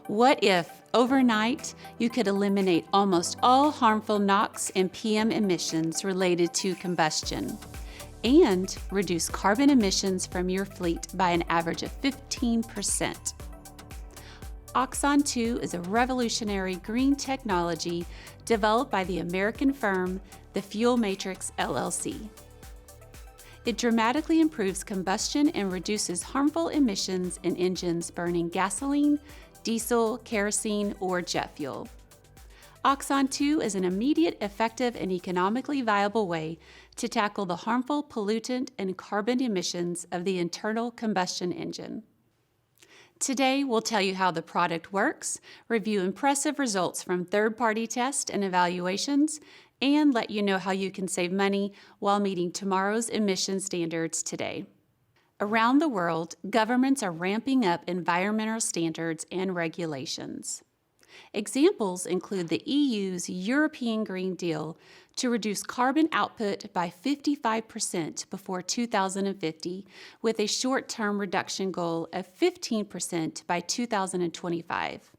What if, overnight, you could eliminate almost all harmful NOx and PM emissions related to combustion and reduce carbon emissions from your fleet by an average of 15%? Oxon II is a revolutionary green technology developed by the American firm The Fuel Matrix LLC. It dramatically improves combustion and reduces harmful emissions in engines burning gasoline, diesel, kerosene, or jet fuel. Oxon II is an immediate, effective, and economically viable way to tackle the harmful pollutant and carbon emissions of the internal combustion engine. Today, we'll tell you how the product works, review impressive results from third-party tests and evaluations, and let you know how you can save money while meeting tomorrow's emission standards today. Around the world, governments are ramping up environmental standards and regulations. Examples include the EU's European Green Deal to reduce carbon output by 55% before 2050, with a short-term reduction goal of 15% by 2025.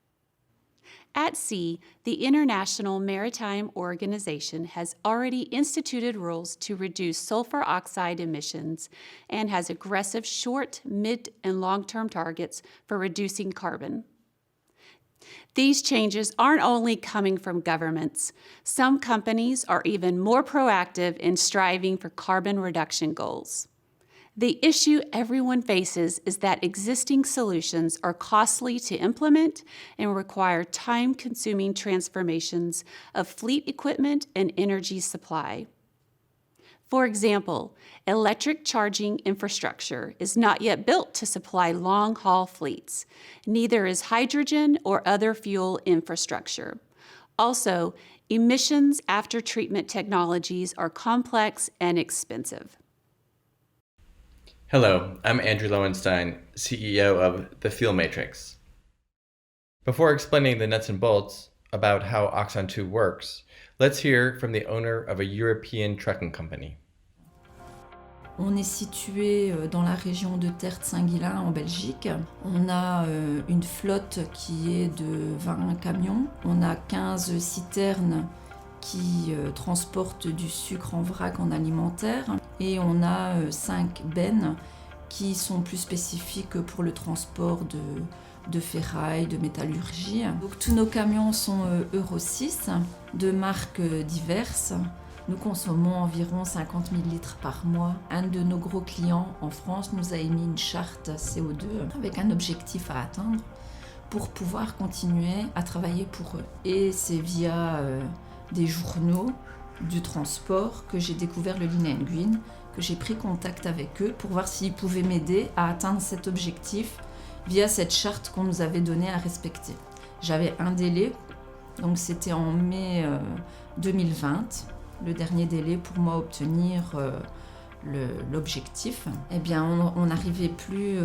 At sea, the International Maritime Organization has already instituted rules to reduce sulfur oxide emissions and has aggressive short, mid, and long-term targets for reducing carbon. These changes aren't only coming from governments. Some companies are even more proactive in striving for carbon reduction goals. The issue everyone faces is that existing solutions are costly to implement and require time-consuming transformations of fleet equipment and energy supply. For example, electric charging infrastructure is not yet built to supply long-haul fleets. Neither is hydrogen or other fuel infrastructure. Also, emissions after treatment technologies are complex and expensive. Hello, I'm Andrew Lowenstein, CEO of The Fuel Matrix. Before explaining the nuts and bolts about how Oxon II works, let's hear from the owner of a European trucking company. On est situé dans la région de Terre-de-Saint-Guilain en Belgique. On a une flotte qui est de 20 camions. On a 15 citernes qui transportent du sucre en vrac en alimentaire. Et on a 5 bennes qui sont plus spécifiques pour le transport de ferraille, de métallurgie. Donc, tous nos camions sont Euro 6, de marques diverses. Nous consommons environ 50 000 litres par mois. Un de nos gros clients en France nous a émis une charte CO2 avec un objectif à atteindre pour pouvoir continuer à travailler pour eux. Et c'est via des journaux du transport que j'ai découvert le Lean & Green, que j'ai pris contact avec eux pour voir s'ils pouvaient m'aider à atteindre cet objectif via cette charte qu'on nous avait donnée à respecter. J'avais un délai, donc c'était en mai 2020. Le dernier délai pour moi obtenir l'objectif. Eh bien, on n'arrivait plus,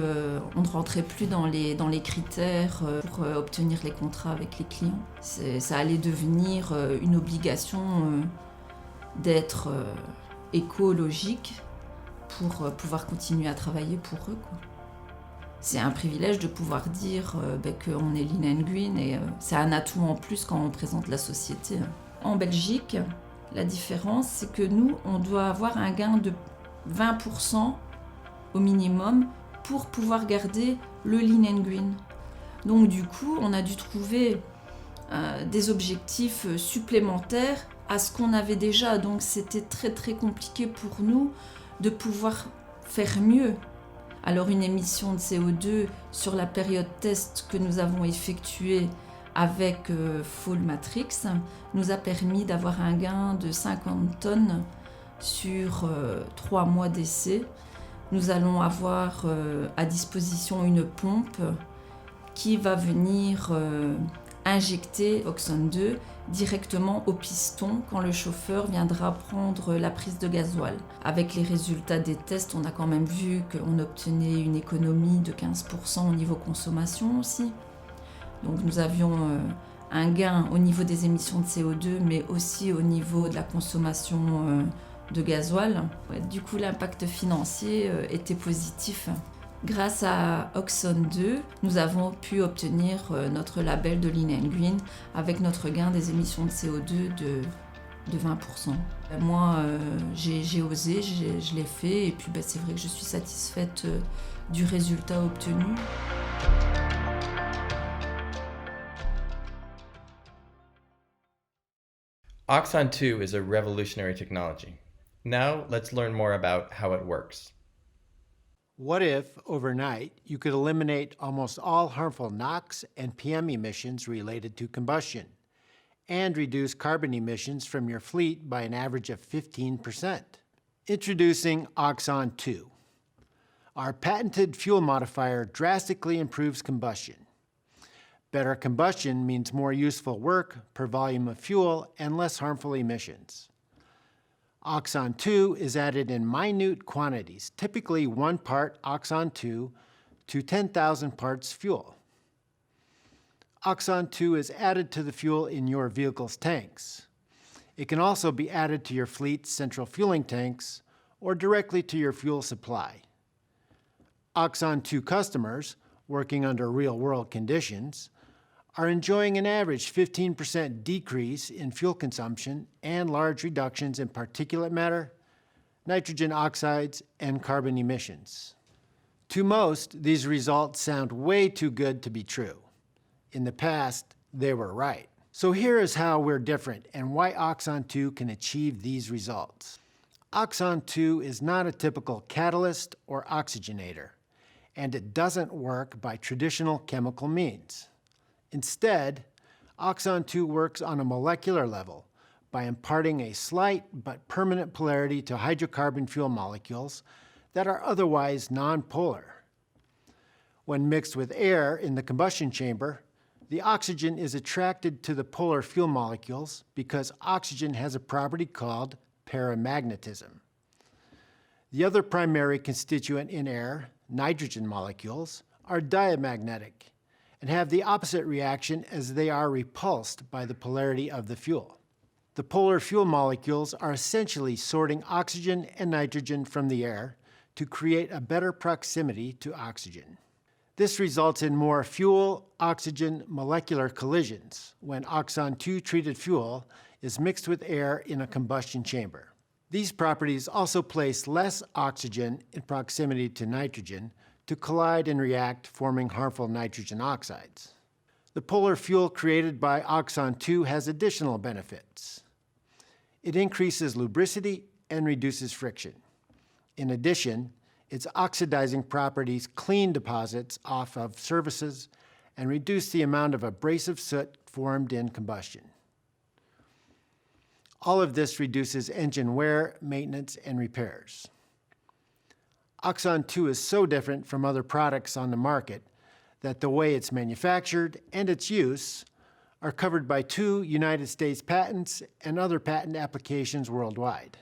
on ne rentrait plus dans les critères pour obtenir les contrats avec les clients. Ça allait devenir une obligation d'être écologique pour pouvoir continuer à travailler pour eux, quoi. C'est un privilège de pouvoir dire qu'on est Lean & Green et c'est un atout en plus quand on présente la société. En Belgique, la différence, c'est que nous, on doit avoir un gain de 20% au minimum pour pouvoir garder le Lean & Green. Donc du coup, on a dû trouver des objectifs supplémentaires à ce qu'on avait déjà. Donc c'était très très compliqué pour nous de pouvoir faire mieux. Alors une émission de CO2 sur la période test que nous avons effectuée avec Fuel Matrix nous a permis d'avoir un gain de 50 tonnes sur 3 mois d'essai. Nous allons avoir à disposition une pompe qui va venir injecter Oxon II directement au piston quand le chauffeur viendra prendre la prise de gasoil. Avec les résultats des tests, on a quand même vu qu'on obtenait une économie de 15% au niveau consommation aussi. Donc nous avions un gain au niveau des émissions de CO2, mais aussi au niveau de la consommation de gasoil. Ouais, du coup, l'impact financier était positif. Grâce à Oxon II, nous avons pu obtenir notre label de Lean and Green avec notre gain des émissions de CO2 de 20%. Moi, j'ai osé, je l'ai fait et puis c'est vrai que je suis satisfaite du résultat obtenu. Oxon II is a revolutionary technology. Now let's learn more about how it works. What if, overnight, you could eliminate almost all harmful NOx and PM emissions related to combustion and reduce carbon emissions from your fleet by an average of 15%? Introducing Oxon II. Our patented fuel modifier drastically improves combustion. Better combustion means more useful work per volume of fuel and less harmful emissions. Oxon II is added in minute quantities, typically 1 part Oxon II to 10,000 parts fuel. Oxon II is added to the fuel in your vehicle's tanks. It can also be added to your fleet's central fueling tanks or directly to your fuel supply. Oxon II customers, working under real-world conditions, are enjoying an average 15% decrease in fuel consumption and large reductions in particulate matter, nitrogen oxides, and carbon emissions. To most, these results sound way too good to be true. In the past, they were right. So here is how we're different and why Oxon II can achieve these results. Oxon II is not a typical catalyst or oxygenator, and it doesn't work by traditional chemical means. Instead, Oxon II works on a molecular level by imparting a slight but permanent polarity to hydrocarbon fuel molecules that are otherwise nonpolar. When mixed with air in the combustion chamber, the oxygen is attracted to the polar fuel molecules because oxygen has a property called paramagnetism. The other primary constituent in air, nitrogen molecules, are diamagnetic and have the opposite reaction as they are repulsed by the polarity of the fuel. The polar fuel molecules are essentially sorting oxygen and nitrogen from the air to create a better proximity to oxygen. This results in more fuel-oxygen molecular collisions when Oxon II treated fuel is mixed with air in a combustion chamber. These properties also place less oxygen in proximity to nitrogen to collide and react, forming harmful nitrogen oxides. The polar fuel created by Oxon II has additional benefits. It increases lubricity and reduces friction. In addition, its oxidizing properties clean deposits off of surfaces and reduce the amount of abrasive soot formed in combustion. All of this reduces engine wear, maintenance, and repairs. Oxon II is so different from other products on the market that the way it's manufactured and its use are covered by 2 United States patents and other patent applications worldwide.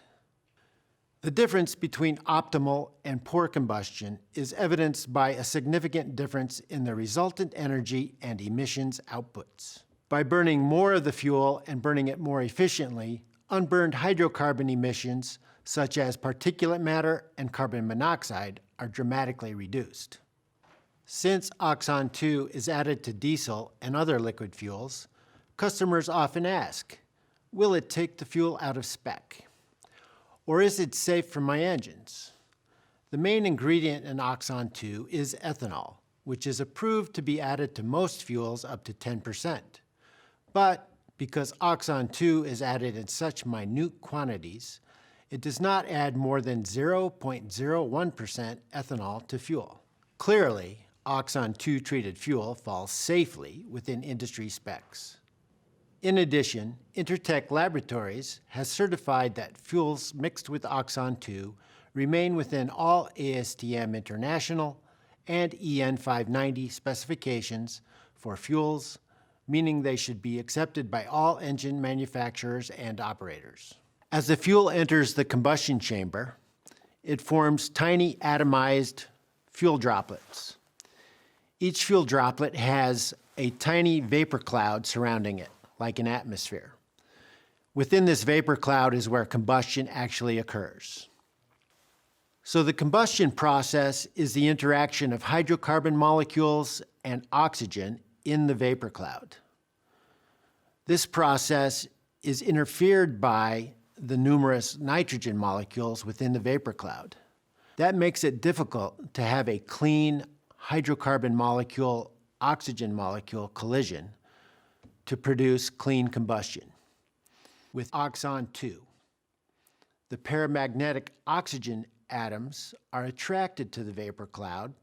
The difference between optimal and poor combustion is evidenced by a significant difference in the resultant energy and emissions outputs. By burning more of the fuel and burning it more efficiently, unburned hydrocarbon emissions, such as particulate matter and carbon monoxide, are dramatically reduced. Since Oxon II is added to diesel and other liquid fuels, customers often ask, will it take the fuel out of spec? Or is it safe for my engines? The main ingredient in Oxon II is ethanol, which is approved to be added to most fuels up to 10%. But because Oxon II is added in such minute quantities, it does not add more than 0.01% ethanol to fuel. Clearly, Oxon II treated fuel falls safely within industry specs. In addition, Intertek Laboratories has certified that fuels mixed with Oxon II remain within all ASTM International and EN 590 specifications for fuels, meaning they should be accepted by all engine manufacturers and operators. As the fuel enters the combustion chamber, it forms tiny atomized fuel droplets. Each fuel droplet has a tiny vapor cloud surrounding it, like an atmosphere. Within this vapor cloud is where combustion actually occurs. So the combustion process is the interaction of hydrocarbon molecules and oxygen in the vapor cloud. This process is interfered by the numerous nitrogen molecules within the vapor cloud. That makes it difficult to have a clean hydrocarbon molecule-oxygen molecule collision to produce clean combustion. With Oxon II, the paramagnetic oxygen atoms are attracted to the vapor cloud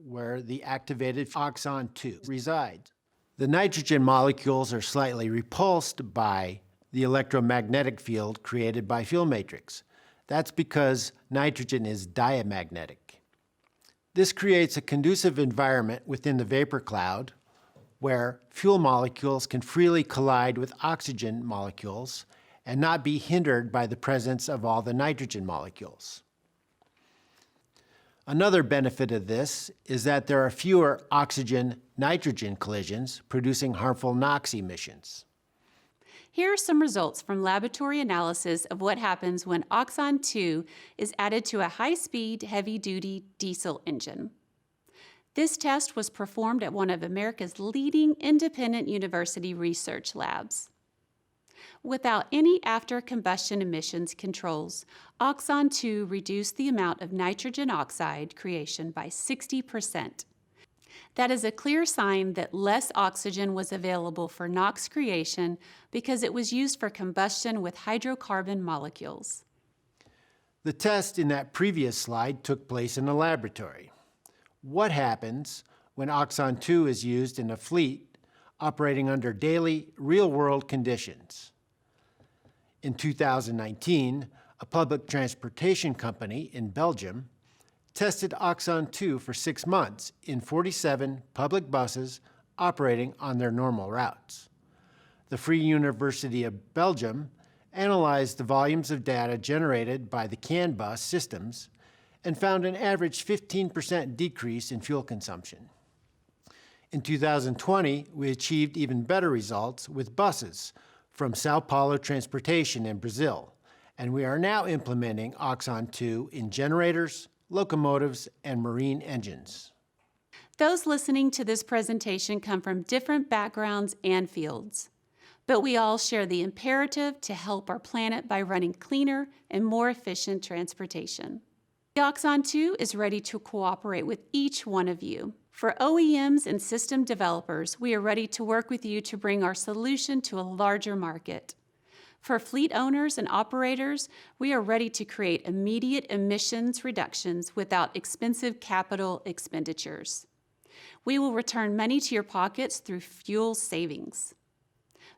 where the activated Oxon II resides. The nitrogen molecules are slightly repulsed by the electromagnetic field created by fuel matrix. That's because nitrogen is diamagnetic. This creates a conducive environment within the vapor cloud where fuel molecules can freely collide with oxygen molecules and not be hindered by the presence of all the nitrogen molecules. Another benefit of this is that there are fewer oxygen-nitrogen collisions producing harmful NOx emissions. Here are some results from laboratory analysis of what happens when Oxon II is added to a high-speed, heavy-duty diesel engine. This test was performed at one of America's leading independent university research labs. Without any after-combustion emissions controls, Oxon II reduced the amount of nitrogen oxide creation by 60%. That is a clear sign that less oxygen was available for NOx creation because it was used for combustion with hydrocarbon molecules. The test in that previous slide took place in a laboratory. What happens when Oxon II is used in a fleet operating under daily, real-world conditions? In 2019, a public transportation company in Belgium tested Oxon II for 6 months in 47 public buses operating on their normal routes. The Free University of Belgium analyzed the volumes of data generated by the CAN bus systems and found an average 15% decrease in fuel consumption. In 2020, we achieved even better results with buses from Sao Paulo Transportation in Brazil, and we are now implementing Oxon II in generators, locomotives, and marine engines. Those listening to this presentation come from different backgrounds and fields, but we all share the imperative to help our planet by running cleaner and more efficient transportation. The Oxon II is ready to cooperate with each one of you. For OEMs and system developers, we are ready to work with you to bring our solution to a larger market. For fleet owners and operators, we are ready to create immediate emissions reductions without expensive capital expenditures. We will return money to your pockets through fuel savings.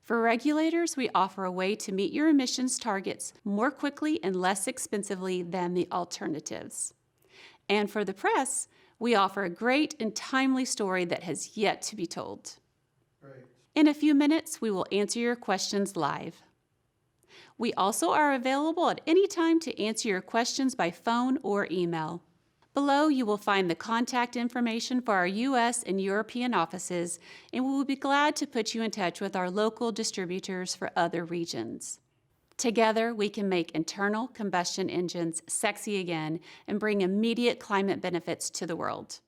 For regulators, we offer a way to meet your emissions targets more quickly and less expensively than the alternatives. And for the press, we offer a great and timely story that has yet to be told. Great. In a few minutes, we will answer your questions live. We also are available at any time to answer your questions by phone or email. Below, you will find the contact information for our U.S. and European offices, and we will be glad to put you in touch with our local distributors for other regions. Together, we can make internal combustion engines sexy again and bring immediate climate benefits to the world.